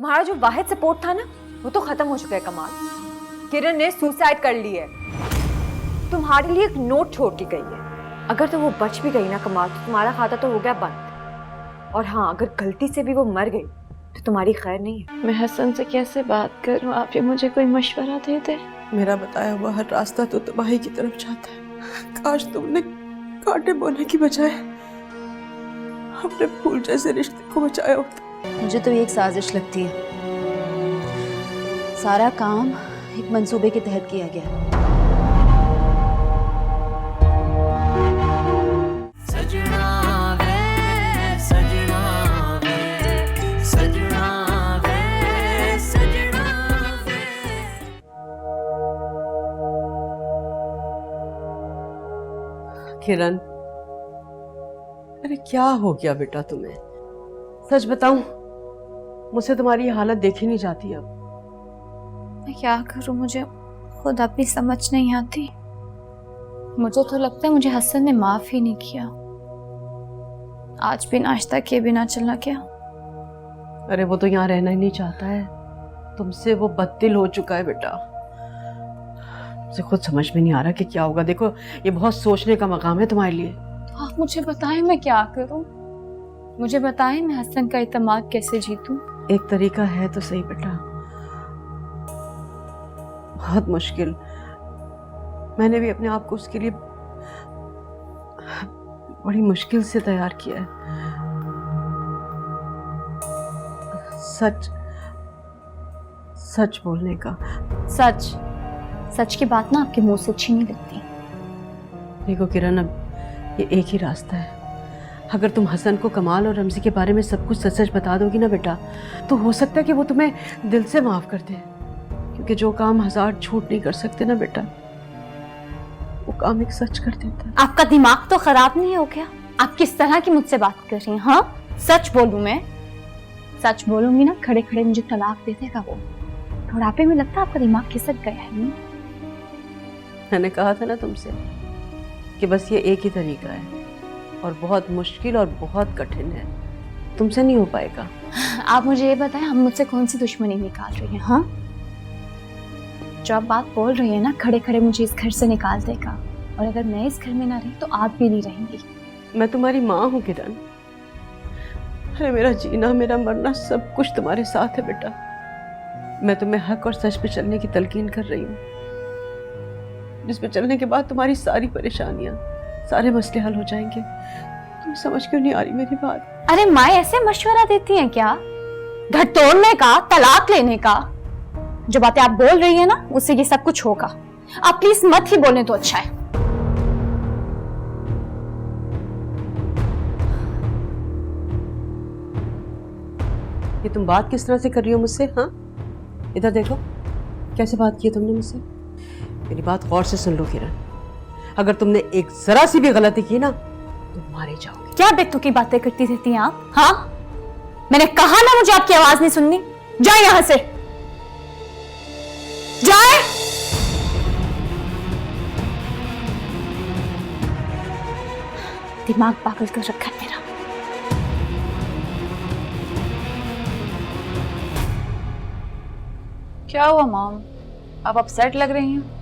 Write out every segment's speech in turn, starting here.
तुम्हारा जो वाहिद सपोर्ट था ना, वो तो खत्म हो चुका है कमाल। किरण ने सुसाइड कर ली है। तुम्हारे लिए एक नोट छोड़ के गई है। अगर तो वो बच भी गई ना कमाल, तो तुम्हारा खाता तो हो गया बंद। और हाँ, अगर गलती से भी वो मर गई तो तुम्हारी खैर नहीं है। मैं हसन से कैसे बात करूं? आप ही मुझे कोई मशवरा दे दे। मेरा बताया हुआ हर रास्ता तो तबाही की तरफ जाता है। काश तुमने कांटे बोने की बजाय अपने फूल जैसे रिश्ते को बचाया होता। मुझे तो ये एक साजिश लगती है। सारा काम एक मंसूबे के तहत किया गया। किरण, अरे क्या हो गया बेटा तुम्हें? सच बताऊं, मुझसे तुम्हारी ये हालत देखी नहीं जाती अब। मैं क्या करूं? मुझे खुद अपनी समझ नहीं आती। मुझे तो लगता है मुझे हसन ने माफ ही नहीं किया। आज भी नाश्ता किए बिना चलना क्या? अरे वो तो यहाँ रहना ही नहीं चाहता है। तुमसे वो बददिल हो चुका है बेटा। मुझे खुद समझ में नहीं आ रहा कि क्या होगा। देखो, ये बहुत सोचने का मकाम है तुम्हारे लिए। तो आप मुझे बताएं मैं क्या करूं? मुझे बताएं मैं हसन का इत्मीनान कैसे जीतूं? एक तरीका है तो सही बेटा, बहुत मुश्किल। मैंने भी अपने आप को उसके लिए बड़ी मुश्किल से तैयार किया है। सच सच बोलने का। सच की बात ना आपके मुंह से अच्छी नहीं लगती। देखो किरण, अब ये एक ही रास्ता है। अगर तुम हसन को कमाल और रमजी के बारे में सब कुछ सच सच बता दोगी ना बेटा, तो हो सकता है कि वो तुम्हें दिल से माफ कर दे। क्योंकि जो काम हजार झूठ नहीं कर सकते ना बेटा, वो काम एक सच कर देता है। आपका दिमाग तो खराब नहीं हो गया? आप किस तरह की मुझसे बात कर रही हैं? हाँ, सच बोलूं मैं? सच बोलूंगी ना, खड़े खड़े मुझे तलाक दे देगा वो। बुढ़ापे में लगता है आपका दिमाग खिसक गया है। नहीं? मैंने कहा था ना तुमसे कि बस ये एक ही तरीका है, और बहुत मुश्किल और बहुत कठिन है। तुमसे नहीं हो पाएगा। आप मुझे ये बताएं, हम मुझसे कौन सी दुश्मनी निकाल रही हैं? हाँ, जो आप बात बोल रही है ना, खड़े खड़े मुझे इस घर से निकाल देगा, और अगर मैं इस घर में ना रही तो आप भी नहीं रहेंगी। मैं तुम्हारी माँ हूँ किरण। अरे मेरा जीना मेरा मरना सब कुछ तुम्हारे साथ है बेटा। मैं तुम्हें हक और सच पे चलने की तलकीन कर रही हूँ, जिस पे चलने के बाद तुम्हारी सारी परेशानियां, सारे मसले हल हो जाएंगे। तुम समझ क्यों नहीं आ रही मेरी बात? अरे माँ ऐसे मशवरा देती हैं क्या? घर तोड़ने का, तलाक लेने का? जो बातें आप बोल रही हैं ना, उससे ये सब कुछ होगा। आप प्लीज मत ही बोलें तो अच्छा है। ये तुम बात किस तरह से कर रही हो मुझसे? हाँ, इधर देखो, कैसे बात की है तुमने मुझसे। मेरी बात गौर से सुन लो किरण, अगर तुमने एक जरा सी भी गलती की ना तो मारे जाओगे। क्या बेतुकी की बातें करती रहती हैं आप? हाँ, मैंने कहा ना मुझे आपकी आवाज नहीं सुननी। जाए यहां से, जाए। दिमाग पागल कर रखा है मेरा। क्या हुआ मॉम, आप अपसेट लग रही हैं?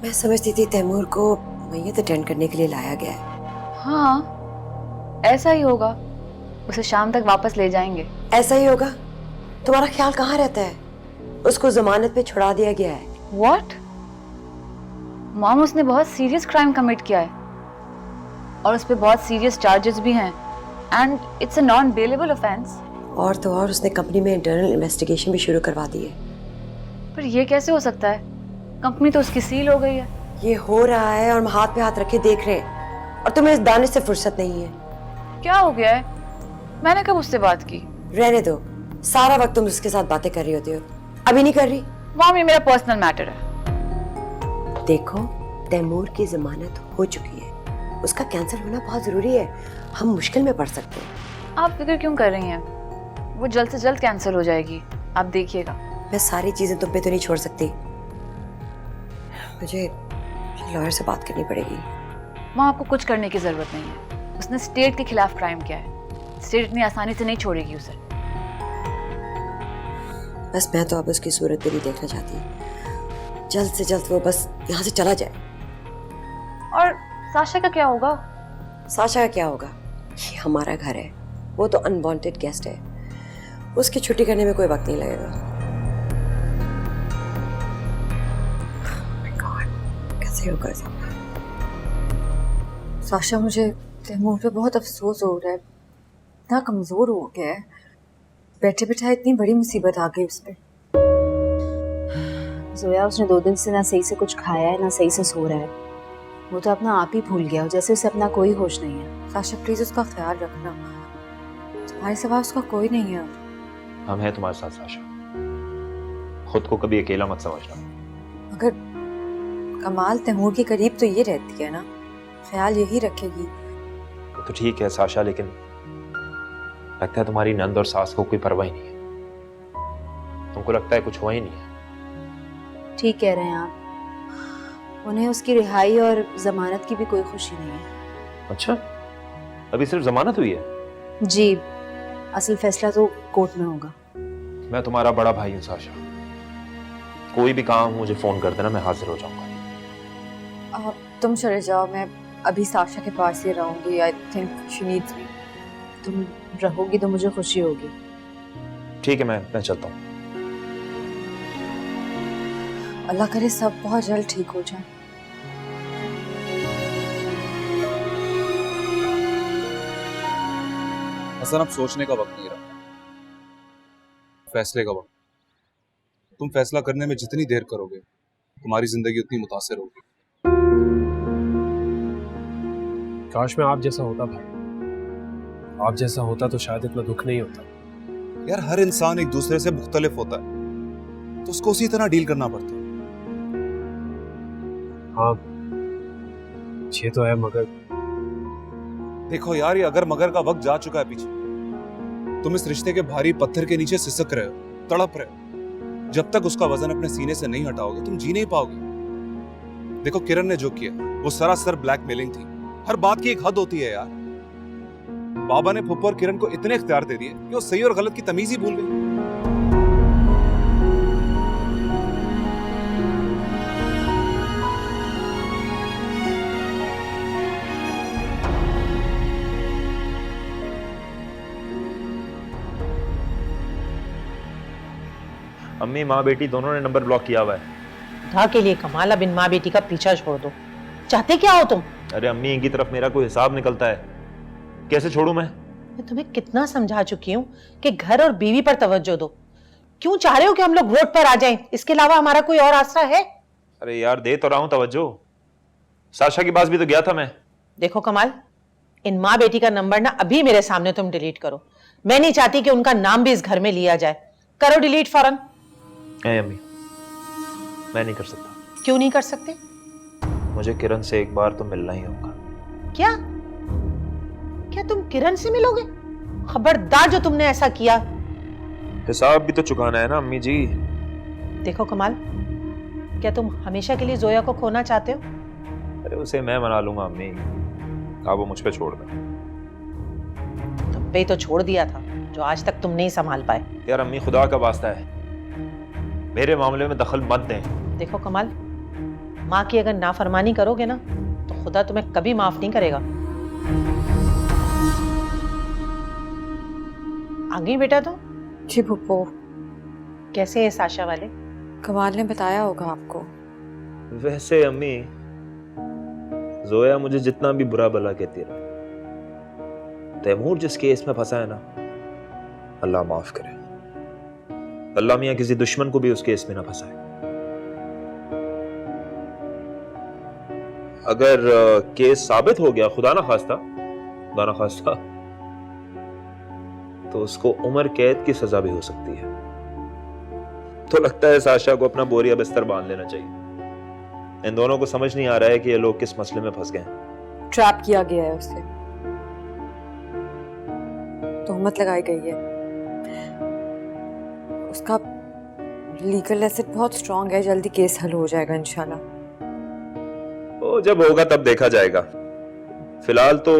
मैं समझती थी तैमूर को मैयत अटेंड करने के लिए लाया गया है। हाँ, ऐसा ही होगा। उसे शाम तक वापस ले जाएंगे। ऐसा ही होगा? तुम्हारा ख्याल कहाँ रहता है? उसको जमानत पे छुड़ा दिया गया है। व्हाट? मॉम, उसने बहुत सीरियस क्राइम कमिट किया है और उस पे बहुत सीरियस चार्जेस भी हैं, and it's a non bailable offence. और तो और उसने कंपनी में इंटरनल इन्वेस्टिगेशन भी शुरू करवा दी है। पर ये कैसे हो सकता है? कंपनी तो उसकी सील हो गई है। ये हो रहा है और हम हाथ पे हाथ रखे देख रहे हैं, और तुम्हें इस दानिश से फुर्सत नहीं है। क्या हो गया है? मैंने कब उससे बात की? रहने दो, सारा वक्त तुम उसके साथ बातें कर रही होती हो। अभी नहीं कर रही? मॉम, ये मेरा पर्सनल मैटर है। देखो, तैमूर की जमानत हो चुकी है, उसका कैंसिल होना बहुत जरूरी है। हम मुश्किल में पड़ सकते हैं। आप फिक्र क्यों कर रही हैं? वो जल्द से जल्द कैंसिल हो जाएगी, आप देखिएगा। मैं सारी चीजें तुम पे तो नहीं छोड़ सकती। मुझे लॉयर से बात करनी पड़ेगी। वहाँ आपको कुछ करने की जरूरत नहीं है। उसने स्टेट के खिलाफ क्राइम किया है। स्टेट इतनी आसानी से नहीं छोड़ेगी उसे। बस मैं तो अब उसकी सूरत भी नहीं देखना चाहती। जल्द से जल्द वो बस यहाँ से चला जाए। और साशा का क्या होगा? साशा का क्या होगा? ये हमारा घर है, वो तो अनवांटेड गेस्ट है, उसकी छुट्टी करने में कोई वक्त नहीं लगेगा। Oh my God, कैसे होगा सब? साशा, मुझे तैमूर पे बहुत अफसोस हो रहा है, इतना कमजोर हो गया है, बैठे बैठे इतनी बड़ी मुसीबत आ गई उस पर। जोया, उसने 2 दिन से ना सही से कुछ खाया है ना सही से सो रहा है। वो तो अपना आप ही भूल गया, जैसे उसे अपना कोई होश नहीं है। साशा प्लीज उसका ख्याल रखना, तुम्हारे सिवा उसका कोई नहीं है। हम हैं तुम्हारे साथ साशा, खुद को कभी अकेला मत समझना। अगर कमाल तैमूर के करीब तो ये रहती है ना, ख्याल यही रखेगी। वो तो ठीक है साशा, लेकिन लगता है तुम्हारी नंद और सास को कोई परवाह ही नहीं है। तुमको लगता है कुछ हुआ ही नहीं है। ठीक कह रहे हैं आप, उन्हें उसकी रिहाई और जमानत की भी कोई खुशी नहीं है। अच्छा, अभी सिर्फ जमानत हुई है? जी, असल फैसला तो कोर्ट में होगा। मैं तुम्हारा बड़ा भाई हूँ साशा, कोई भी काम मुझे फोन कर देना, मैं हाजिर हो जाऊंगा। तुम चले जाओ, मैं अभी साशा के पास ही रहूंगी। आई थिंक शी नीड्स मी। तुम रहोगी तो मुझे खुशी होगी। ठीक है, मैं चलता हूँ। अल्लाह करे सब बहुत जल्द ठीक हो जाए। हसन, अब सोचने का वक्त नहीं रहा, फैसले का वक्त। तुम फैसला करने में जितनी देर करोगे तुम्हारी जिंदगी उतनी मुतासिर होगी। काश मैं आप जैसा होता भाई, आप जैसा होता तो शायद इतना दुख नहीं होता। यार, हर इंसान एक दूसरे से मुख्तलिफ होता है, तो उसको उसी तरह डील करना पड़ता है। हाँ ये तो है, मगर देखो यार, ये अगर मगर का वक्त जा चुका है पीछे। तुम इस रिश्ते के भारी पत्थर के नीचे सिसक रहे हो, तड़प रहे हो। जब तक उसका वजन अपने सीने से नहीं हटाओगे तुम जी नहीं पाओगे। देखो, किरण ने जो किया वो सरासर ब्लैकमेलिंग थी। हर बात की एक हद होती है यार। बाबा ने फुप्पो और किरण को इतने इख्तियार दे दिए कि वो सही और गलत की तमीज ही भूल गई। अम्मी माँ बेटी दोनों ने नंबर ब्लॉक किया हुआ है। खुदा के लिए कमाल, अब इन माँ बेटी का पीछा छोड़ दो। चाहते क्या हो तुम? अरे अम्मी, इनकी तरफ मेरा कोई हिसाब निकलता है, कैसे छोड़ूं मैं तुम्हें कितना समझा चुकी हूँ कि घर और बीवी पर तवज्जो दो। क्यों चाह रहे हो कि हम लोग वोट पर आ जाएं? इसके अलावा हमारा कोई और आसरा है? अरे यार, दे तो रहा हूं तवज्जो। साशा के पास भी तो गया था मैं। देखो कमाल, इन माँ बेटी का नंबर ना अभी मेरे सामने तुम डिलीट करो। मैं नहीं चाहती कि उनका नाम भी इस घर में लिया जाए। करो डिलीट फौरन। नहीं अम्मी, मैं नहीं कर सकता। क्यों नहीं कर सकते? मुझे किरण से एक बार तो मिलना ही होगा। क्या क्या तुम किरण से मिलोगे? खबरदार जो तुमने ऐसा किया। हिसाब भी तो चुकाना है ना अम्मी जी। देखो कमाल, क्या तुम हमेशा के लिए जोया को खोना चाहते हो? अरे उसे मैं मना लूंगा अम्मी, आप वो मुझ पे छोड़ दें। तुम पे तो छोड़ दिया था जो आज तक तुम नहीं संभाल पाए। यार अम्मी, खुदा का वास्ता है, मेरे मामले में दखल मत दें। देखो कमाल, माँ की अगर नाफरमानी करोगे ना तो खुदा तुम्हें कभी माफ नहीं करेगा। आ गई बेटा तो? जी फुप्पो। कैसे है साशा वाले? कमाल ने बताया होगा आपको। वैसे अम्मी, जोया मुझे जितना भी बुरा भला कहती रहा, तैमूर जिस केस में फंसा है ना, अल्लाह माफ करे। अल्लाह मियां किसी दुश्मन को भी उस केस में ना फंसाए। अगर केस साबित हो गया, खुदा ना खास्ता, तो उसको उम्र कैद की सजा भी हो सकती है। तो लगता है साशा को अपना बोरिया बिस्तर बांध लेना चाहिए। इन दोनों को समझ नहीं आ रहा है कि ये लोग किस मसले में फंस गए हैं। ट्रैप किया गया है उसे, तोहमत लगाई गई है। उसका लीगल एसेट बहुत स्ट्रांग है, जल्दी केस हल हो जाएगा इंशाल्लाह। वो जब होगा तब देखा जाएगा। फिलहाल तो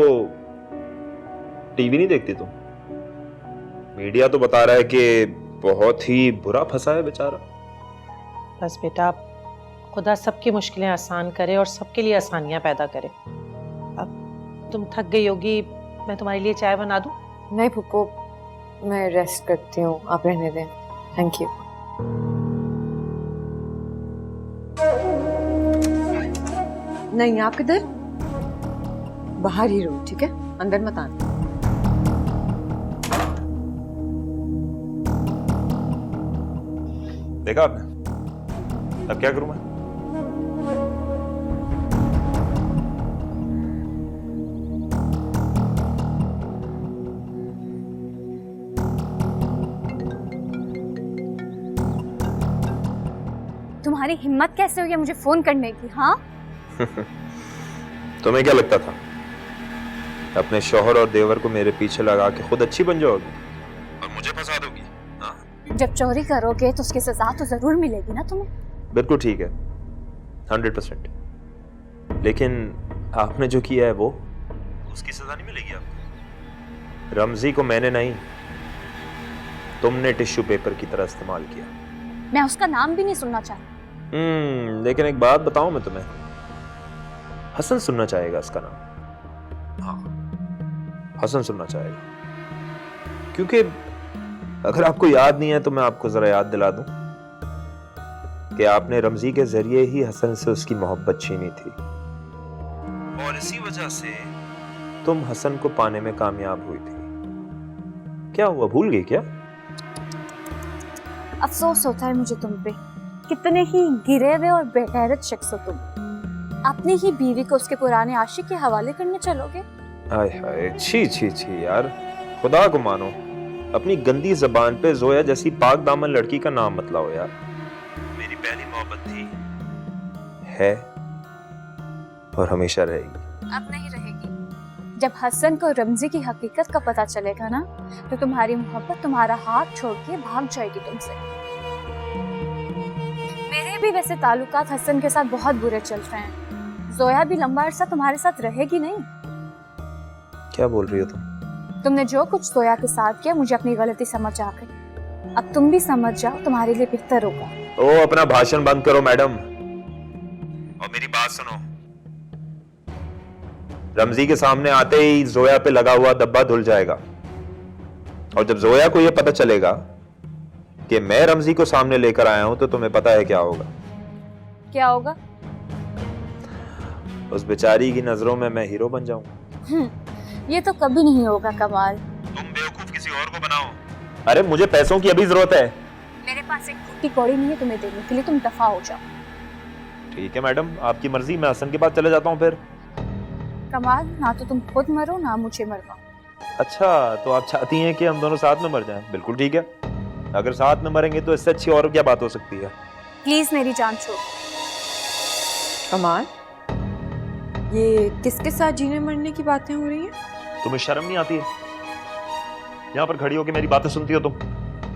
टीवी नहीं देखती तुम? मीडिया तो बता रहा है कि बहुत ही बुरा फंसा है बेचारा। बस बेटा, खुदा सबकी मुश्किलें आसान करे और सबके लिए आसानियां पैदा करे। अब तुम थक गई होगी, मैं तुम्हारे लिए चाय बना दूं? नहीं फूफो, मैं रेस्ट करती हूँ, आप रहने दें। Thank you. नहीं, आप किधर? बाहर ही रहो, ठीक है? अंदर मत आना। देखा आपने? अब क्या करूं मैं? तुम्हारी हिम्मत कैसे हुई है मुझे फोन करने की? हाँ, तुम्हें क्या लगता था अपने शौहर और देवर को मेरे पीछे लगा के खुद अच्छी बन जाओगी और मुझे फंसा दोगी? हाँ? जब चोरी करोगे तो उसकी सजा तो जरूर मिलेगी ना तुम्हें। बिल्कुल ठीक है, 100%। लेकिन आपने जो किया है वो, उसकी सजा नहीं मिलेगी आपको। रमजी को मैंने नहीं, तुमने टिश्यू पेपर की तरह इस्तेमाल किया। मैं उसका नाम भी नहीं सुनना चाहती। लेकिन एक बात बताऊं मैं तुम्हें, हसन सुनना चाहेगा इसका नाम। हाँ, हसन सुनना चाहेगा, क्योंकि अगर आपको याद नहीं है तो मैं आपको जरा याद दिला दूं कि आपने रमजी के जरिए ही हसन से उसकी मोहब्बत छीनी थी और इसी वजह से तुम हसन को पाने में कामयाब हुई थी। क्या हुआ, भूल गई क्या? अफसोस होता है मुझे तुम पे, कितने ही गिरे हुए और बेगैरत शख्स हो तुम। अपनी ही बीवी को उसके पुराने आशिक के हवाले करने चलोगे? हाय हाय, छी छी छी यार, खुदा को मानो, अपनी गंदी जबान पे जोया जैसी पाक दामन लड़की का नाम मत लाओ यार। मेरी पहली मोहब्बत थी, है और हमेशा रहेगी। अब नहीं रहेगी। जब हसन को रमजी की हकीकत का पता चलेगा ना, तो तुम्हारी मोहब्बत तुम्हारा हाथ छोड़ के भाग जाएगी तुमसे। मेरे भी वैसे ताल्लुकात हसन के साथ बहुत बुरे चल रहे हैं। जोया भी लंबा अरसा तुम्हारे साथ रहेगी नहीं। क्या बोल रही हो तुम? तुमने जो कुछ जोया के साथ किया, मुझे अपनी गलती समझ आ गई। अब तुम भी समझ जाओ, तुम्हारे लिए बेहतर होगा। ओ, अपना भाषण बंद करो मैडम और मेरी बात सुनो। रमजी के सामने आते ही जोया पे लगा हुआ धब्बा धुल जाएगा, और जब जोया को यह पता चलेगा कि मैं रमजी को सामने लेकर आया हूं तो तुम्हें पता है क्या होगा? क्या होगा? उस बेचारी की नजरों में मैं हीरो बन जाऊंगा। ये तो कभी नहीं होगा कमाल। तुम बेवकूफ किसी और को बनाओ। अरे मुझे पैसों की अभी जरूरत है। मेरे पास एक फूटी कौड़ी नहीं है तुम्हें देने के लिए, तुम दफा हो जाओ। ठीक है मैडम, आपकी मर्जी, मैं हसन के पास चले जाता हूँ फिर। कमाल, ना तो तुम खुद मरो ना मुझे मरवाओ। अच्छा, तो आप चाहती हैं कि हम दोनों साथ में मर जाएं? बिल्कुल ठीक है, अगर साथ में मरेंगे तो इससे अच्छी और क्या बात हो सकती है। प्लीज मेरी जान छोड़। कमाल, ये किसके साथ जीने मरने की बातें हो रही हैं? तुम्हें शर्म नहीं आती है? यहाँ पर खड़ी होकर मेरी बातें सुनती हो तुम?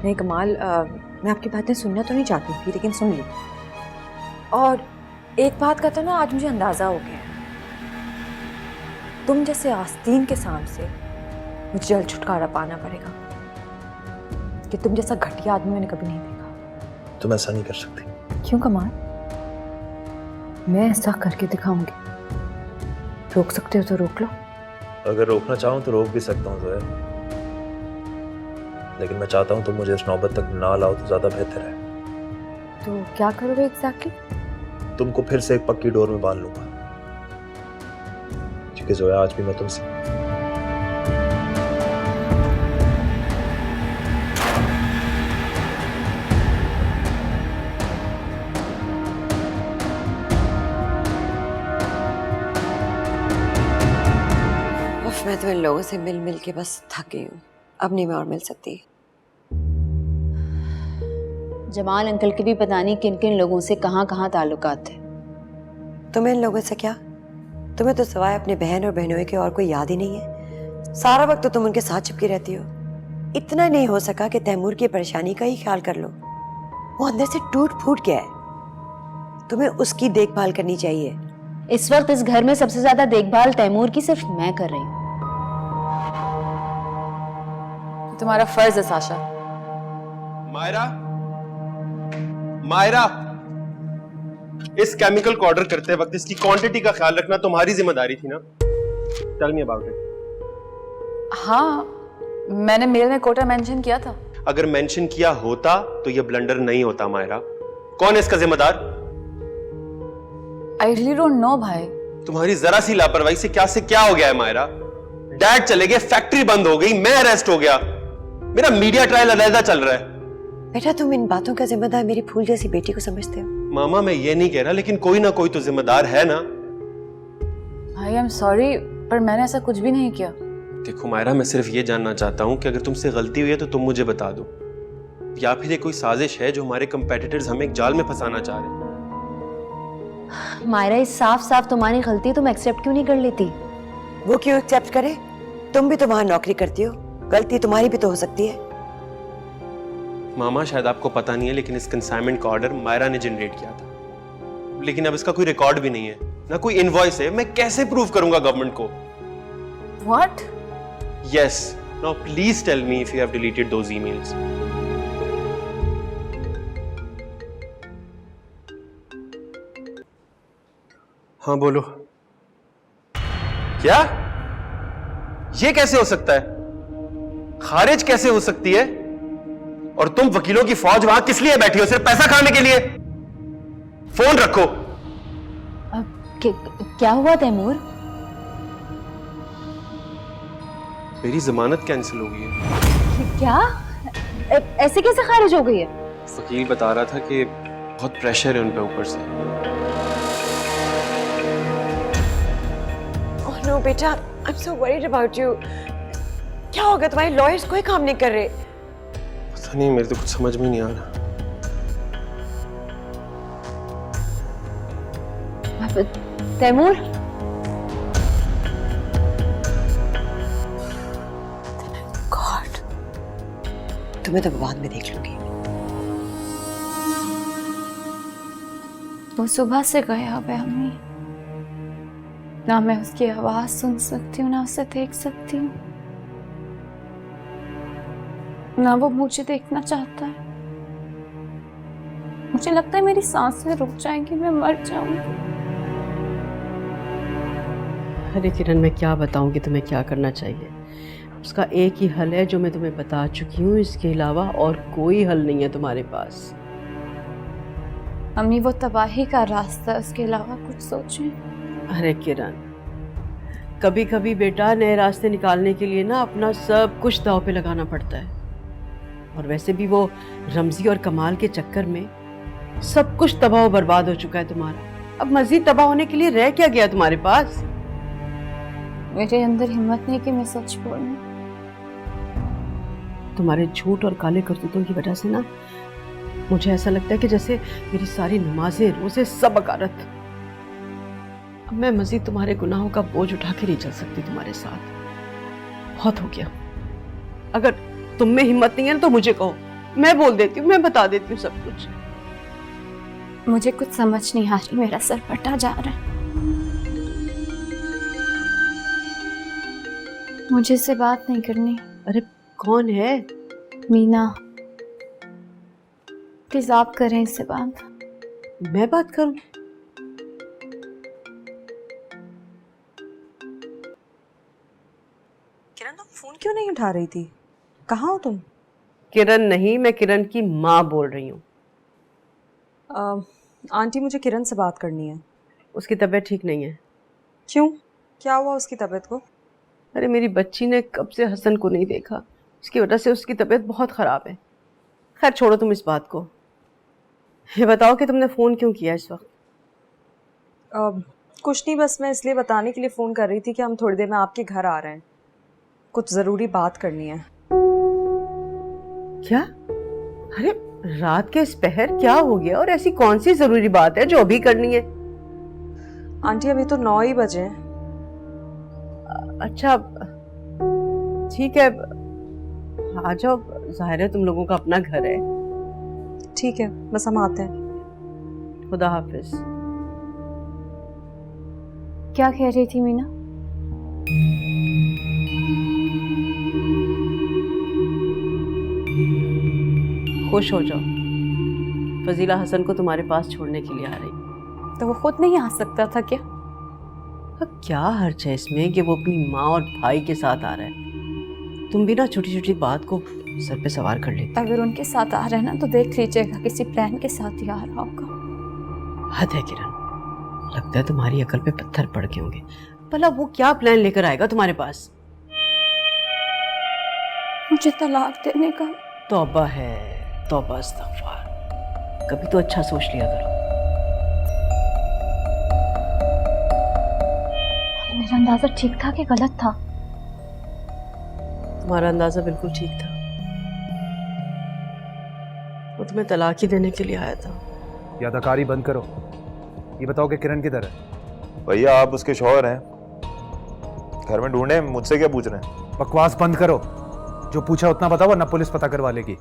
नहीं कमाल, मैं आपकी बातें सुनना तो नहीं चाहती थी, लेकिन सुन ली। और एक बात का तो ना आज मुझे अंदाजा हो गया है, तुम जैसे आस्तीन के सांप से मुझे जल्द छुटकारा पाना पड़ेगा, कि तुम जैसा घटिया आदमी मैंने कभी नहीं देखा। तुम ऐसा नहीं कर सकती। क्यों कमाल? मैं ऐसा करके दिखाऊंगी। रोक सकते हो तो रोक लो। अगर रोकना चाहूँ तो रोक भी सकता हूँ जोया, लेकिन मैं चाहता हूँ तुम मुझे इस नौबत तक ना लाओ तो ज्यादा बेहतर है। तो क्या करोगे एग्जैक्टली? तुमको फिर से एक पक्की डोर में बांध लूंगा, क्योंकि जोया आज भी मैं तुमसे मैं तो इन लोगों से मिल मिल के बस थक गई हूँ, अब नहीं मैं और मिल सकती। जमाल अंकल के भी पता नहीं किन किन लोगों से कहाँ कहाँ ताल्लुकात थे। तुम्हें इन लोगों से क्या? तुम्हें तो सिवाय अपने बहन और बहनों के और कोई याद ही नहीं है। सारा वक्त तो तुम उनके साथ चिपकी रहती हो। इतना नहीं हो सका कि तैमूर की परेशानी का ही ख्याल कर लो? वो अंदर से टूट फूट गया है, तुम्हें उसकी देखभाल करनी चाहिए। इस वक्त इस घर में सबसे ज्यादा देखभाल तैमूर की सिर्फ मैं कर रही हूँ। तुम्हारा फर्ज है साशा, मायरा, मायरा, इस केमिकल को ऑर्डर करते वक्त इसकी क्वांटिटी का ख्याल रखना तुम्हारी जिम्मेदारी थी ना? Tell me about it. हाँ, मैंने मेल में कोटा मेंशन किया था। अगर मेंशन किया होता तो यह ब्लंडर नहीं होता मायरा। कौन है इसका जिम्मेदार? आई रियली डोंट नो भाई। तुम्हारी जरा सी लापरवाही से क्या हो गया है मायरा? डैड चले गए, फैक्ट्री बंद हो गई, मैं अरेस्ट हो गया, मेरा मीडिया ट्रायल अलहदा चल रहा है। बेटा तुम इन बातों का जिम्मेदार मेरी फूल जैसी बेटी को समझते हो? मामा मैं ये नहीं कह रहा, लेकिन कोई ना कोई तो जिम्मेदार है ना। आई एम सॉरी, पर मैंने ऐसा कुछ भी नहीं किया। देखो मायरा, मैं सिर्फ ये जानना चाहता हूँ कि अगर तुमसे गलती हुई है तो तुम मुझे बता दो, या फिर ये कोई साजिश है जो हमारे कंपेटिटर्स हमें एक जाल में फंसाना चाह रहे हैं। मायरा, इस साफ साफ तुम्हारी गलती, तुम एक्सेप्ट क्यों नहीं कर लेती? वो क्यों एक्सेप्ट करे? तुम भी तो वहां नौकरी करती हो, गलती तुम्हारी भी तो हो सकती है। मामा शायद आपको पता नहीं है, लेकिन इस कंसाइनमेंट का ऑर्डर मायरा ने जनरेट किया था, लेकिन अब इसका कोई रिकॉर्ड भी नहीं है, ना कोई इनवॉइस है। मैं कैसे प्रूव करूंगा गवर्नमेंट को? What? Yes. Now please tell me if you have deleted those emails. हाँ बोलो। क्या? ये कैसे हो सकता है? खारिज कैसे हो सकती है? और तुम वकीलों की फौज वहां किस लिए बैठी हो? सिर्फ पैसा खाने के लिए? फोन रखो। क्या हुआ तैमूर? मेरी जमानत कैंसिल हो गई है। क्या? ऐसे कैसे खारिज हो गई है? वकील बता रहा था कि बहुत प्रेशर है उन पे ऊपर से। ओह नो बेटा, I am so worried about you. क्या होगा? तुम्हारे लॉयर्स कोई काम नहीं कर रहे। पता नहीं, मेरे तो कुछ समझ में नहीं आ रहा। तैमूर, गॉड, तुम्हें तो बाद में देख लूंगी। वो सुबह से गया हुआ है अम्मी, ना मैं उसकी आवाज सुन सकती हूँ, ना उसे देख सकती हूँ, ना वो मुझे देखना चाहता है। मुझे लगता है मेरी सांसें रुक जाएंगी, मैं मर जाऊंगी। अरे किरण, मैं क्या बताऊं कि तुम्हें क्या करना चाहिए। उसका एक ही हल है जो मैं तुम्हें बता चुकी हूँ, इसके अलावा और कोई हल नहीं है तुम्हारे पास। अम्मी, वो तबाही का रास्ता है, उसके अलावा कुछ सोचें। अरे किरण, कभी कभी बेटा नए रास्ते निकालने के लिए ना अपना सब कुछ दांव पे लगाना पड़ता है। और वैसे भी वो रमजी और कमाल के चक्कर में सब कुछ तबाह और बर्बाद हो चुका है तुम्हारा। अब मजीद तबाह होने के लिए रह क्या गया तुम्हारे पास? मेरे अंदर हिम्मत नहीं कि मैं सच बोलूं। तुम्हारे झूठ और काले करतूतों की वजह से ना मुझे ऐसा लगता है कि जैसे मेरी सारी नमाजें, रोजे सब अकारत। अब मैं मजीद तुम्हारे गुनाहों का बोझ उठा के नहीं चल सकती तुम्हारे साथ। बहुत हो गया। अगर तुम में हिम्मत नहीं है ना तो मुझे कहो, मैं बोल देती हूँ, मैं बता देती हूँ सब कुछ। मुझे कुछ समझ नहीं आ रही, मेरा सर फटा जा रहा है। मुझे इससे बात नहीं करनी। अरे कौन है? मीना, प्लीज आप करें इससे बात। मैं बात करूं? किरण, तुम फोन क्यों नहीं उठा रही थी? कहाँ हो तुम? किरण नहीं, मैं किरण की माँ बोल रही हूँ। आंटी, मुझे किरण से बात करनी है। उसकी तबीयत ठीक नहीं है। क्यों? क्या हुआ उसकी तबीयत को? अरे मेरी बच्ची ने कब से हसन को नहीं देखा, इसकी वजह से उसकी तबीयत बहुत ख़राब है। खैर छोड़ो तुम इस बात को। ये बताओ कि तुमने फ़ोन क्यों किया इस वक्त? कुछ नहीं, बस मैं इसलिए बताने के लिए फ़ोन कर रही थी कि हम थोड़ी देर में आपके घर आ रहे हैं, कुछ ज़रूरी बात करनी है। क्या? अरे रात के इस पहर क्या हो गया, और ऐसी कौन सी ज़रूरी बात है जो अभी करनी है? आंटी, अभी तो 9 ही बजे हैं। अच्छा ठीक है, आ जाओ। जाहिर है तुम लोगों का अपना घर है। ठीक है, बस हम आते हैं। खुदा हाफिज। क्या कह रही थी मीना? खुश हो जाओ, फजीला हसन को तुम्हारे पास छोड़ने के लिए आ रही। तो वो खुद नहीं आ सकता था क्या? अब क्या हर्ज है इसमें कि वो अपनी माँ और भाई के साथ आ रहा है? तुम भी ना छोटी छोटी बात को सर पे सवार कर लेते। अगर उनके साथ आ रहे ना तो देख लीजिएगा किसी प्लान के साथ ही आ रहा होगा। हद है किरण, लगता है तुम्हारी अकल पे पत्थर पड़ गए होंगे। भला वो क्या प्लान लेकर आएगा तुम्हारे पास? मुझे तलाक देने का। तौबा है, तौबा इस्तग़फ़ार। कभी तो अच्छा सोच लिया करो। मेरा अंदाजा ठीक था कि गलत था? तुम्हारा अंदाजा बिल्कुल ठीक था। वो तुम्हें तलाक ही देने के लिए आया था। ये अदाकारी बंद करो। ये बताओ कि किरण किधर है? भैया आप उसके शौहर हैं, घर में ढूंढे, मुझसे क्या पूछ रहे हैं? बकवास बंद करो। जो पूछा उतना बताओ वरना पुलिस पता करवा लेगी।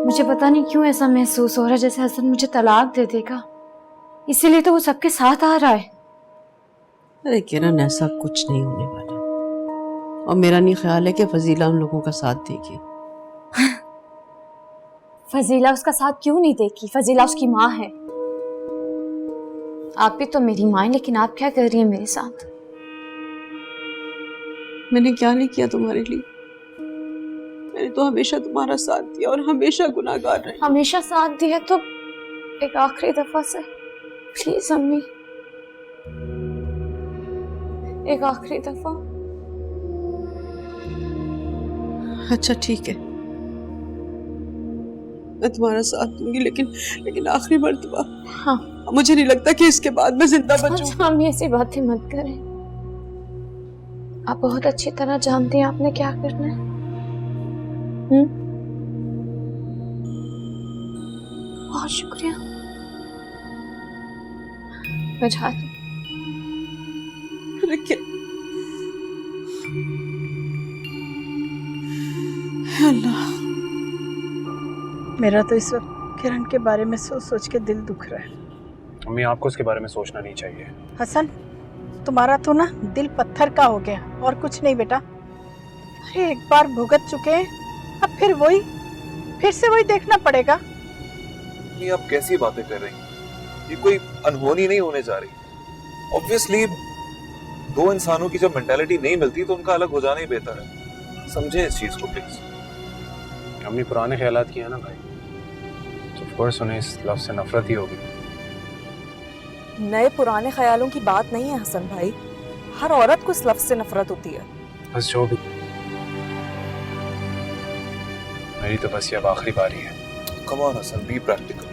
मुझे पता नहीं क्यों ऐसा महसूस हो रहा है जैसे हसन मुझे तलाक दे देगा, इसीलिए तो वो सबके साथ आ रहा है। अरे किरण, ऐसा कुछ नहीं होने वाला, और मेरा नहीं ख्याल है कि फजीला उन लोगों का साथ देगी। फजीला उसका साथ क्यों नहीं देगी? फजीला उसकी माँ है। आप भी तो मेरी माँ हैं, लेकिन आप क्या कर रही हैं मेरे साथ? मैंने क्या नहीं किया तुम्हारे लिए? मैंने तो हमेशा तुम्हारा साथ दिया और हमेशा गुनाहगार रही। हमेशा साथ दिया तो एक आखिरी दफा से प्लीज अम्मी, एक आखिरी दफा। अच्छा ठीक है, मैं तुम्हारा साथ दूंगी, लेकिन आखिरी मर्तबा। हाँ, मुझे नहीं लगता कि इसके बाद मैं जिंदा बचूं। अच्छा अम्मी ऐसी बातें मत करें, आप बहुत अच्छी तरह जानती हैं आपने क्या करना है। बहुत शुक्रिया, मैं जाती हूं। अल्लाह, मेरा तो इस वक्त किरण के बारे में सोच सोच के दिल दुख रहा है। अम्मी आपको उसके बारे में सोचना नहीं चाहिए। हसन, तुम्हारा तो ना दिल पत्थर का हो गया और कुछ नहीं बेटा। अरे एक बार भुगत चुके हैं, अब फिर से वही देखना पड़ेगा। ये आप कैसी बातें कर रही हैं? ये कोई अनहोनी नहीं होने जा रही। ऑब्वियसली दो इंसानों की जब मेंटालिटी नहीं मिलती तो उनका अलग हो जाना ही बेहतर है। समझे इस चीज को प्लीज। हमने पुराने ख्यालात किए ना भाई, तो ऑफ कोर्स उन्हें इस लफ्ज से नफरत ही होगी। नए पुराने ख्यालों की बात नहीं है हसन भाई, हर औरत को इस लफ्ज से नफरत होती है। बस जो भी, मेरी तो बस ये अब आखिरी बारी है। Come on Hasan, be practical.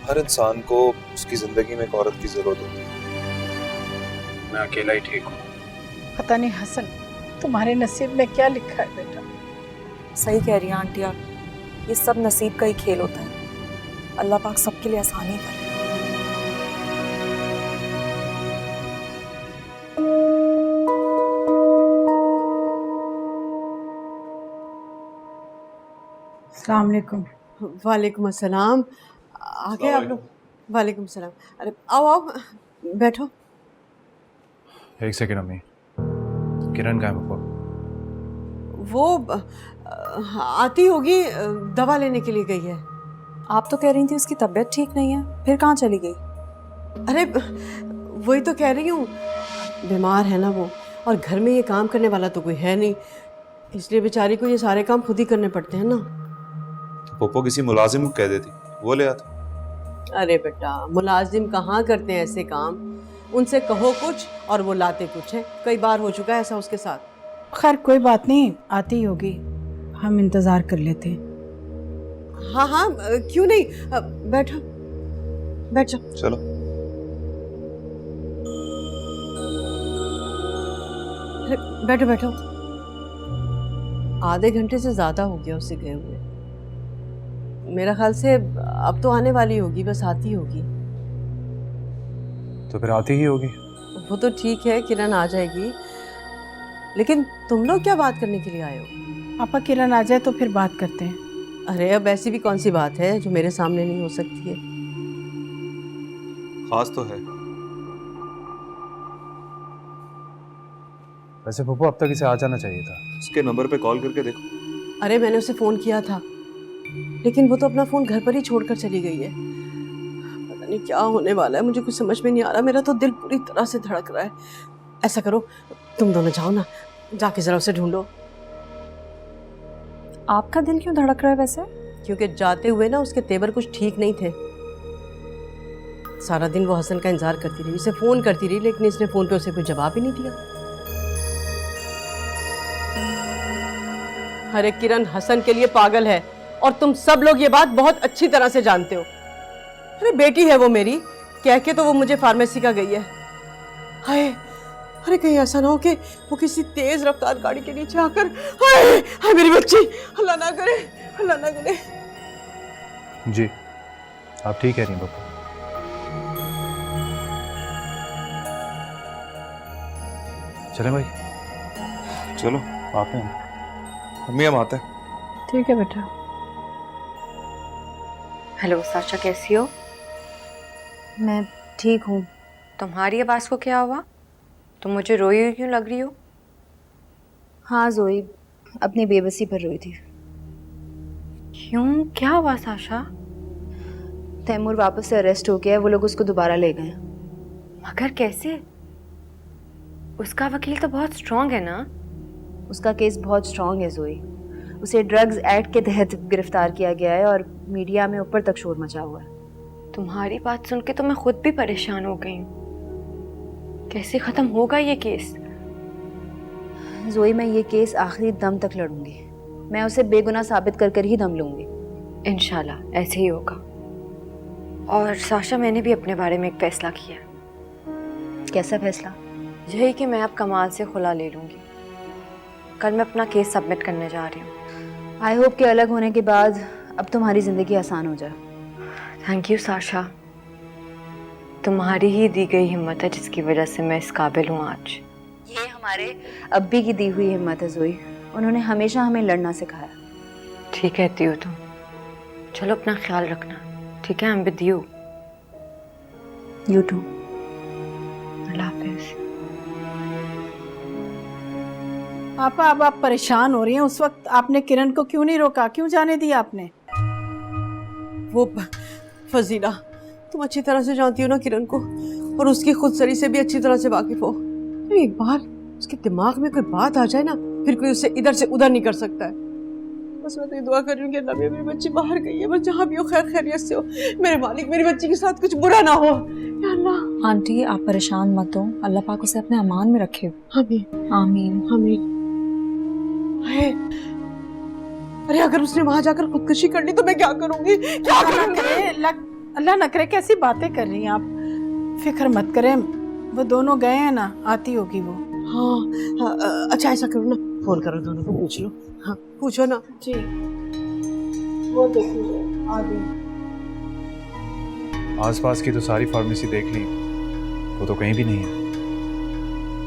हर इंसान को उसकी जिंदगी में एक औरत की जरूरत होती है। मैं अकेला ही ठीक हूँ। पता नहीं हसन, तुम्हारे नसीब में क्या लिखा है बेटा। सही कह रही हैं आंटी आप, ये सब नसीब का ही खेल होता है। अल्लाह पाक सबके लिए आसानी करे। अस्सलाम वालेकुम। वालेकुम अस्सलाम। आ गए आप लोग? वालेकुम सलाम। अरे आओ आओ, बैठो। एक सेकंड अम्मी, किरण कहाँ है? वो आती होगी, दवा लेने के लिए गई है। आप तो कह रही थी उसकी तबीयत ठीक नहीं है, फिर कहाँ चली गई? अरे वही तो कह रही हूँ, बीमार है ना वो, और घर में ये काम करने वाला तो कोई है नहीं, इसलिए बेचारी को ये सारे काम खुद ही करने पड़ते हैं ना। पोपो किसी मुलाजिम को कह देती, वो ले आता। अरे बेटा, मुलाजिम कहाँ करते हैं ऐसे काम? उनसे कहो कुछ और वो लाते कुछ है। कई बार हो चुका है ऐसा उसके साथ। खैर कोई बात नहीं, आती ही होगी, हम इंतजार कर लेते हैं। हाँ हाँ, क्यों नहीं, बैठो बैठ जाओ। चलो। बैठो बैठो। आधे घंटे से ज्यादा हो गया उसे गए हुए। मेरा ख्याल से अब तो आने वाली होगी, बस आती होगी। तो फिर आती ही होगी। वो तो ठीक है, किरण आ जाएगी, लेकिन तुम लोग क्या बात करने के लिए आए हो? आपा किरण आ जाए तो फिर बात करते हैं। अरे अब ऐसी भी कौन सी बात है जो मेरे सामने नहीं हो सकती है? खास तो है। वैसे पप्पू अब तक इसे आ जाना चाहिए था। उसके नंबर पे कॉल करके देखो। अरे मैंने उसे फोन किया था, लेकिन वो तो अपना फोन घर पर ही छोड़कर चली गई है। पता नहीं क्या होने वाला है, मुझे कुछ समझ में नहीं आ रहा। मेरा तो दिल पूरी तरह से धड़क रहा है। ऐसा करो, तुम दोनों जाओ ना, जाके जरा उसे ढूंढो। आपका दिल क्यों धड़क रहा है वैसे? क्योंकि जाते हुए ना उसके तेवर कुछ ठीक नहीं थे। सारा दिन वो हसन का इंतजार करती रही, उसे फोन करती रही, लेकिन इसने फोन पे उसे कोई जवाब ही नहीं दिया। अरे किरण हसन के लिए पागल है, और तुम सब लोग ये बात बहुत अच्छी तरह से जानते हो। अरे बेटी है वो मेरी, कह के तो वो मुझे फार्मेसी का गई है। हाय, अरे कहीं ऐसा ना हो कि वो किसी तेज रफ्तार गाड़ी के नीचे आकर, हाय हाय मेरी बच्ची, अल्लाह ना करे, अल्लाह ना करे। जी आप ठीक कह रही हैं पप्पू। चलें भाई? चलो आते हैं। अम्मी हम आते हैं। ठीक है बेटा। हेलो साशा, कैसी हो? मैं ठीक हूँ। तुम्हारी आवाज को क्या हुआ? तुम मुझे रोई हुई क्यों लग रही हो? हाँ जोई, अपनी बेबसी पर रोई थी। क्यों, क्या हुआ साशा? तैमूर वापस से अरेस्ट हो गया है, वो लोग उसको दोबारा ले गए। मगर कैसे? उसका वकील तो बहुत स्ट्रांग है ना? उसका केस बहुत स्ट्रांग है जोई। उसे ड्रग्स एक्ट के तहत गिरफ्तार किया गया है और मीडिया में ऊपर तक शोर मचा हुआ है। तुम्हारी बात सुन के तो मैं खुद भी परेशान हो गई हूँ। कैसे खत्म होगा ये केस? जोई, मैं ये केस आखिरी दम तक लड़ूंगी। मैं उसे बेगुनाह साबित कर कर ही दम लूंगी। इंशाल्लाह ऐसे ही होगा। और साशा, मैंने भी अपने बारे में एक फैसला किया। कैसा फैसला? यही कि मैं अब कमाल से खुला ले लूंगी। कल मैं अपना केस सबमिट करने जा रही हूँ। आई होप कि अलग होने के बाद अब तुम्हारी जिंदगी आसान हो जाए। थैंक यू साशा, तुम्हारी ही दी गई हिम्मत है जिसकी वजह से मैं इस काबिल हूँ आज। ये हमारे अब्बी की दी हुई हिम्मत है जोई। उन्होंने हमेशा हमें लड़ना सिखाया। ठीक कहती हो तुम। चलो अपना ख्याल रखना, ठीक है? I'm with you। You too। अल्लाह हाफिज। पापा, अब आप परेशान हो रही हैं। उस वक्त आपने किरण को क्यों नहीं रोका? क्यों जाने दिया आपने? वो फजीला, तुम अच्छी तरह से जानती हो ना किरण को, और उसकी खुदसरी से भी अच्छी तरह से वाकिफ हो। एक बार उसके दिमाग में कोई बात आ जाए ना, फिर कोई उसे इधर से उधर नहीं कर सकता है। बस मैं तो ये दुआ कर रही हूँ कि अल्लाह, मेरी बच्ची बाहर गई है, बस जहाँ भी हो खैर खैरियत से हो। मेरे मालिक, मेरी बच्ची के साथ कुछ बुरा ना हो या अल्लाह। आंटी आप परेशान मत हो, अल्लाह पाक उसे अपने अमान में रखे। आमीन आमीन आमीन। अरे अगर उसने वहां जाकर खुदकुशी कर ली तो मैं क्या करूंगी? क्या करूंगी? अल्लाह न करे, कैसी बातें कर रही हैं आप? फिक्र मत करें, वो दोनों गए हैं ना, आती होगी वो। हाँ, अच्छा ऐसा करो ना, फोन करो दोनों को, पूछ लो। हाँ पूछो ना जी, वो देखिए आ गई। आसपास की तो सारी फार्मेसी देख ली, वो तो कहीं भी नहीं है।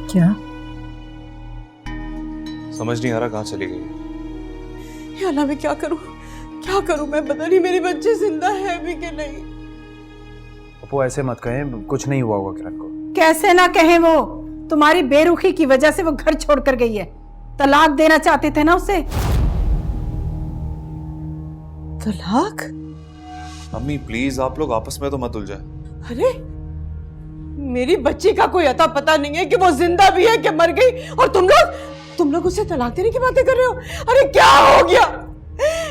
क्या? समझ नहीं आ रहा कहाँ चली गई। या अल्लाह, मैं क्या करूं, क्या करूं? मैं पता नहीं मेरी बच्ची जिंदा है भी कि नहीं। पप्पू ऐसे मत कहें, कुछ नहीं हुआ होगा किरण को। कैसे ना कहें, वो तुम्हारी बेरुखी की वजह से वो घर छोड़कर गई है। तलाक देना चाहते थे ना उसे। तलाक? अम्मी प्लीज आप लोग आपस में तो मत उलझाए। अरे मेरी बच्ची का कोई अता पता नहीं है कि वो जिंदा भी है कि मर गई, और तुम लोग उससे तलाक देने की बातें कर रहे हो। अरे क्या हो गया?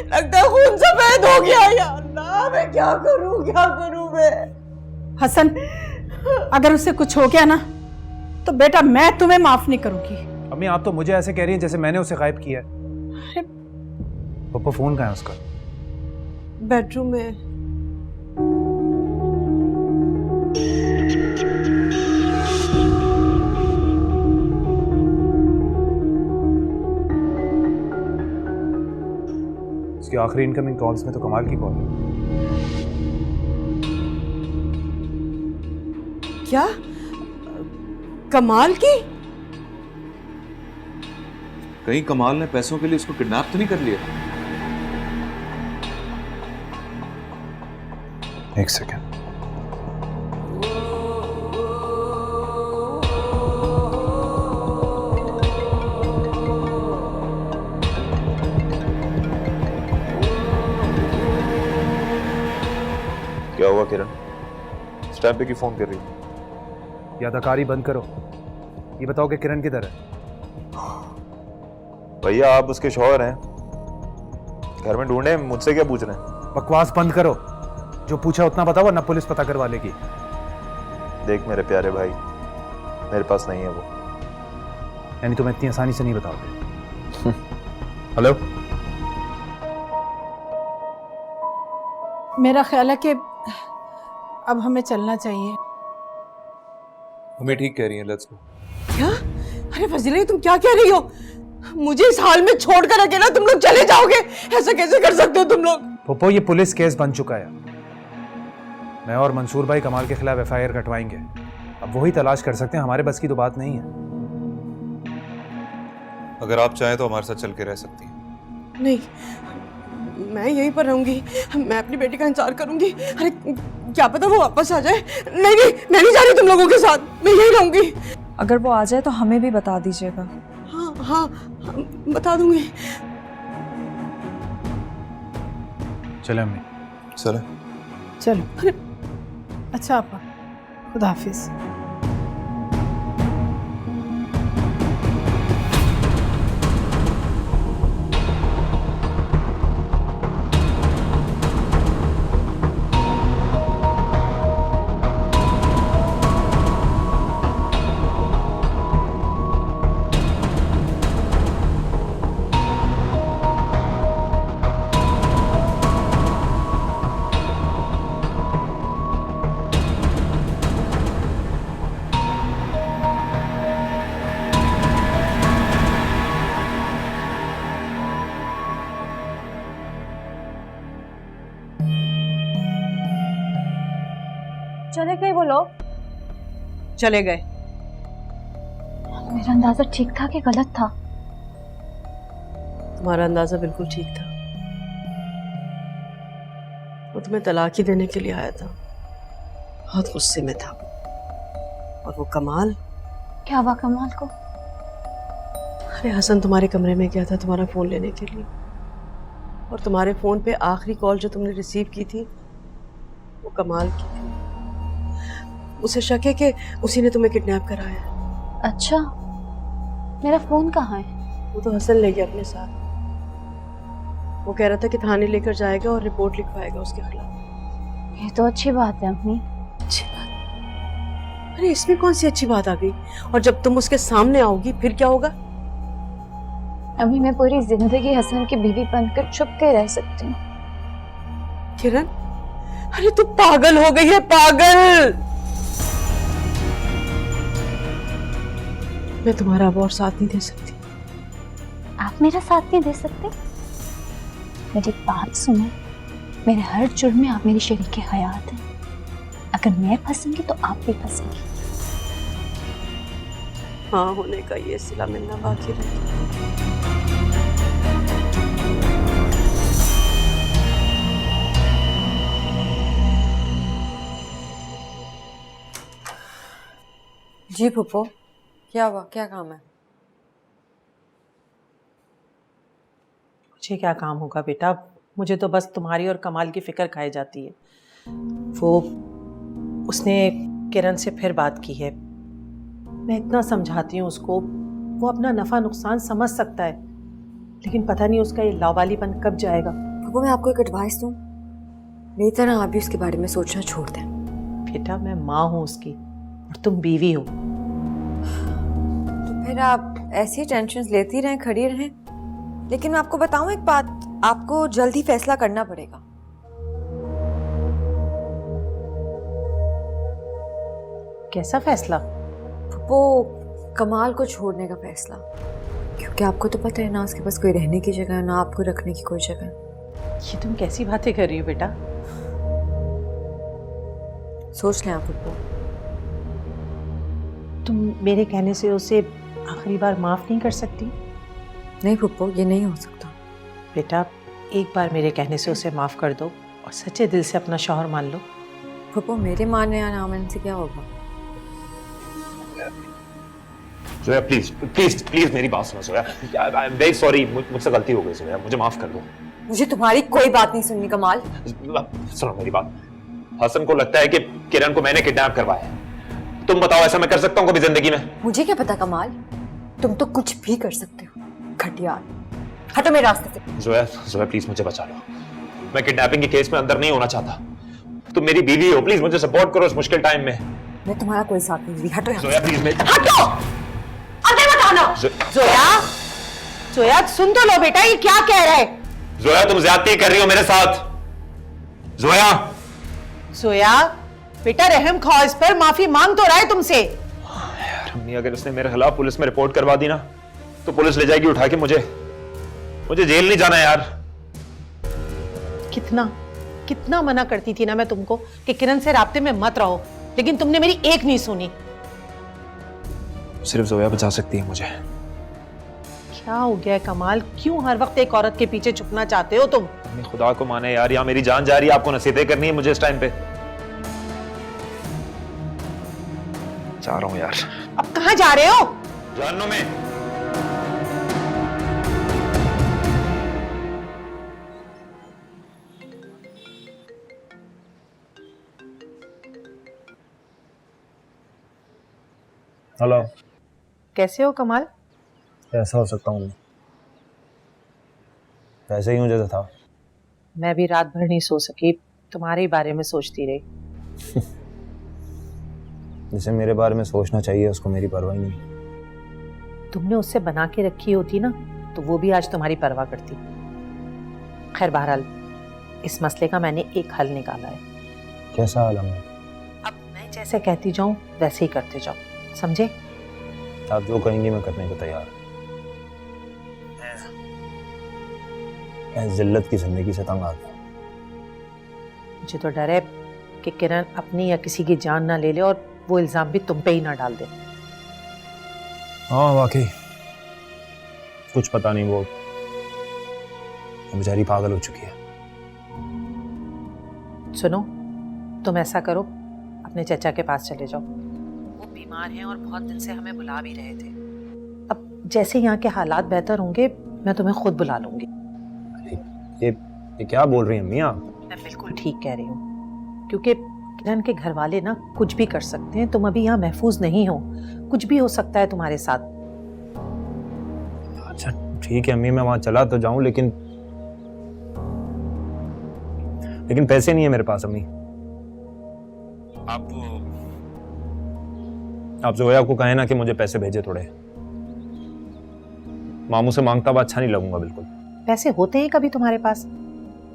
लगता है खून सफेद हो गया। या अल्लाह, मैं क्या करूं मैं? हसन, अगर उससे कुछ हो गया ना तो बेटा मैं तुम्हें माफ नहीं करूंगी। अम्मी आप तो मुझे ऐसे कह रही हैं जैसे मैंने उसे गायब किया है। पप्पू फोन कहाँ है उसका? बेडरूम में। उसकी आखिरी इनकमिंग कॉल्स में तो कमाल की कॉल है। क्या? कमाल की? कहीं कमाल ने पैसों के लिए उसको किडनैप तो नहीं कर लिया? एक सेकेंड। इस टाइम पे क्यों फोन कर रही है? ये अदाकारी बंद करो। ये बताओ कि किरण किधर है? भैया आप उसके शौहर हैं, घर में ढूंढे, मुझसे क्या पूछ रहे हैं? बकवास बंद करो। जो पूछा उतना बताओ वरना पुलिस पता करवा लेगी। देख मेरे प्यारे भाई, मेरे पास नहीं है वो। यानी तुम इतनी आसानी से नहीं बताओगे? हेलो, मेरा ख्याल है कि अब हमें चलना चाहिए। हमें ठीक कह रही है, लेट्स गो। क्या? अरे फजीला तुम क्या कह रही हो? मुझे इस हाल में छोड़कर अकेला तुम लोग चले जाओगे? ऐसा कैसे कर सकते हो तुम लोग? पप्पो ये पुलिस केस बन चुका है। मैं और मंसूर भाई कमाल के खिलाफ FIR कटवाएंगे। अब वही तलाश कर सकते हैं, हमारे बस की तो बात नहीं है। अगर आप चाहें तो हमारे साथ चल के रह सकती हैं। नहीं, मैं यहीं पर रहूंगी। मैं अपनी बेटी का इंतजार करूंगी। अरे क्या पता वो वापस आ जाए। नहीं नहीं, मैं नहीं जा रही तुम लोगों के साथ, मैं यहीं रहूंगी। अगर वो आ जाए तो हमें भी बता दीजिएगा। हाँ हाँ, बता दूंगी। चले अम्मी। चले। चलो। अच्छा आपा, खुदा हाफिज। चले गए वो लोग? चले गए। मेरा अंदाजा ठीक था कि गलत था? तुम्हारा अंदाजा बिल्कुल ठीक था। वो तुम्हें तलाक ही देने के लिए आया था। बहुत गुस्से में था। और वो कमाल। क्या हुआ कमाल को? अरे हसन तुम्हारे कमरे में गया था तुम्हारा फोन लेने के लिए, और तुम्हारे फोन पे आखिरी कॉल जो तुमने रिसीव की थी वो कमाल की थी। उसे शक है कि उसी ने तुम्हें किडनैप कराया। अच्छा, मेरा फोन कहाँ है? वो तो हसन ले गया अपने साथ। वो कह रहा था कि थाने लेकर जाएगा और रिपोर्ट लिखवाएगा उसके खिलाफ। ये तो अच्छी बात है अम्मी। अच्छी बात? अरे इसमें कौन सी अच्छी बात आ गई? और जब तुम उसके सामने आओगी फिर क्या होगा? अभी मैं पूरी जिंदगी हसन की बीवी बनकर छुप के रह सकती हूँ। किरण, अरे तू पागल हो गई है, पागल। मैं तुम्हारा अब और साथ नहीं दे सकती। आप मेरा साथ नहीं दे सकते? मेरी बात सुने, मेरे हर जुर्म में आप मेरी शरीके हयात हैं। अगर मैं फंसूंगी तो आप भी फंसेंगी। हाँ होने का ये सिला मिलना बाकी रह गया। जी फूफो, क्या हुआ? क्या काम है? मुझे क्या काम होगा बेटा, मुझे तो बस तुम्हारी और कमाल की फिक्र खाई जाती है। वो उसने किरण से फिर बात की है। मैं इतना समझाती हूँ उसको, वो अपना नफा नुकसान समझ सकता है, लेकिन पता नहीं उसका ये लावालीपन कब जाएगा। फूफो मैं आपको एक एडवाइस दूं, मेरी तरह आप भी उसके बारे में सोचना छोड़ दें। बेटा मैं माँ हूँ उसकी और तुम बीवी हो। फिर आप ऐसी टेंशन लेती रहें, खड़ी रहें। लेकिन मैं आपको बताऊं एक बात, आपको जल्दी फैसला करना पड़ेगा। कैसा फैसला? वो कमाल को छोड़ने का फैसला, क्योंकि आपको तो पता है ना उसके पास कोई रहने की जगह है, ना आपको रखने की कोई जगह। ये तुम कैसी बातें कर रही हो बेटा? सोच लें आप फुप्पो। तुम मेरे कहने से उसे आखिरी बार माफ नहीं कर सकती? नहीं फुप्पो, ये नहीं हो सकता। बेटा एक बार मेरे कहने से उसे माफ कर दो और सच्चे दिल से अपना शौहर मान लो। फुप्पो मेरे मानने या ना मानने से क्या होगा? जोया प्लीज प्लीज प्लीज मेरी बात सुनो Zoya, I am very sorry, मुझसे गलती हो गई जोया, मुझे माफ कर दो। मुझे तुम्हारी कोई बात नहीं सुननी कमाल। सुनो मेरी बात, हसन को लगता है कि किरण को मैंने किडनैप करवाया है। तुम बताओ, ऐसा मैं कर सकता हूँ कभी जिंदगी में? मुझे क्या पता कमाल, तुम तो कुछ भी कर सकते हो। घटिया, हटो मेरे रास्ते से। जोया प्लीज मुझे बचा लो। मैं किडनैपिंग के केस में अंदर नहीं होना चाहता। तुम मेरी बीवी हो, प्लीज मुझे सपोर्ट करो इस मुश्किल टाइम में। मैं तुम्हारा कोई साथ नहीं दूंगी, हटो यहाँ से। जोया प्लीज हटो, अंदर मत आना। जोया सुन तो लो बेटा, ये क्या कह रहा है? जोया तुम ज्यादती कर रही हो मेरे साथ। जोया बेटा रहम खाओ इस पर, माफी मांग तो रहा है तुमसे। यार अम्मी, अगर उसने मेरे खिलाफ पुलिस में रिपोर्ट करवा दी ना तो पुलिस ले जाएगी उठा के मुझे जेल नहीं जाना यार। कितना मना करती थी ना मैं तुमको कि किरण से राब्ते में मत रहो, लेकिन तुमने मेरी एक नहीं सुनी। सिर्फ जोया बचा सकती है मुझे। क्या हो गया है कमाल, क्यों हर वक्त एक औरत के पीछे छुपना चाहते हो तुम? अम्मी खुदा को माने यार, यहाँ मेरी जान जा रही है, आपको नसीहतें करनी है मुझे इस टाइम पे। जा रहा हूँ यार। अब कहाँ जा रहे हो? जहन्नुम में। हेलो, कैसे हो कमाल? कैसा हो सकता हूँ? वैसे ही हूँ जैसा था। मैं भी रात भर नहीं सो सकी, तुम्हारे बारे में सोचती रही। जिसे मेरे बारे में सोचना चाहिए उसको मेरी परवाह ही नहीं। तुमने उससे बना के रखी होती ना तो वो भी आज तुम्हारी परवाह करती। खैर बहरहाल इस मसले का मैंने एक हल निकाला है। कैसा हाल है? अब मैं जैसे कहती जाऊं वैसे ही करते जाओ, समझे? आप जो कहेंगी मैं करने को तैयार। मैं जिल्लत की जिंदगी से तंग आ गया। मुझे तो डर है कि किरण अपनी या किसी की जान ना ले ले और वो इल्जाम भी तुम पे ही ना डाल दे। हाँ वाकई कुछ पता नहीं, वो बेचारी पागल हो चुकी है। सुनो, तुम ऐसा करो, अपने चचा के पास चले जाओ। वो बीमार हैं और बहुत दिन से हमें बुला भी रहे थे। अब जैसे यहाँ के हालात बेहतर होंगे मैं तुम्हें खुद बुला लूंगी। ये क्या बोल रही हैं अम्मी आप? मैं बिल्कुल ठीक कह रही हूँ, क्योंकि किरण के घर वाले ना कुछ भी कर सकते हैं। तुम अभी यहाँ महफूज नहीं हो, कुछ भी हो सकता है तुम्हारे साथ। अच्छा ठीक है अम्मी, मैं वहां चला तो जाऊं, लेकिन पैसे नहीं है मेरे पास अम्मी। आप जोया को कहें ना कि मुझे पैसे भेजे थोड़े। मामू से मांगता हुआ अच्छा नहीं लगूंगा बिल्कुल। पैसे होते हैं कभी तुम्हारे पास?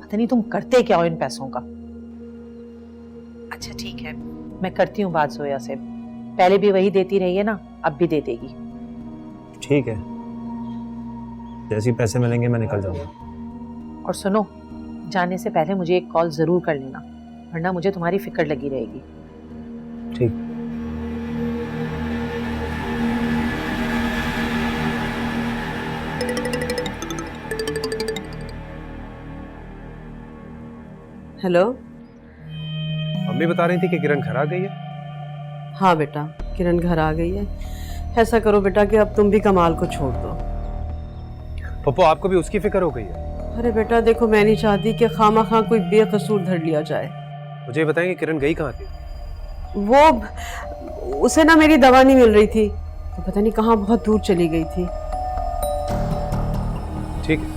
पता नहीं तुम करते क्या हो इन पैसों का। अच्छा ठीक है, मैं करती हूँ बात जोया से। पहले भी वही देती रही है ना, अब भी दे देगी। ठीक है, जैसे ही पैसे मिलेंगे मैं निकल जाऊंगा। और सुनो, जाने से पहले मुझे एक कॉल जरूर कर लेना, वरना मुझे तुम्हारी फिक्र लगी रहेगी। ठीक। हेलो। मम्मी बता रही थी कि किरण घर आ गई है। हाँ बेटा, किरण घर आ गई है। ऐसा करो बेटा कि अब तुम भी कमाल को छोड़ दो। पप्पू आपको भी उसकी फिक्र हो गई है? अरे बेटा देखो, मैं नहीं चाहती कि खामा कोई बेकसूर धर लिया जाए। मुझे बताएंगे किरण गई कहाँ थी? वो उसे ना मेरी दवा नहीं मिल रही थी, तो पता नहीं कहाँ बहुत दूर चली गई थी। ठीक है,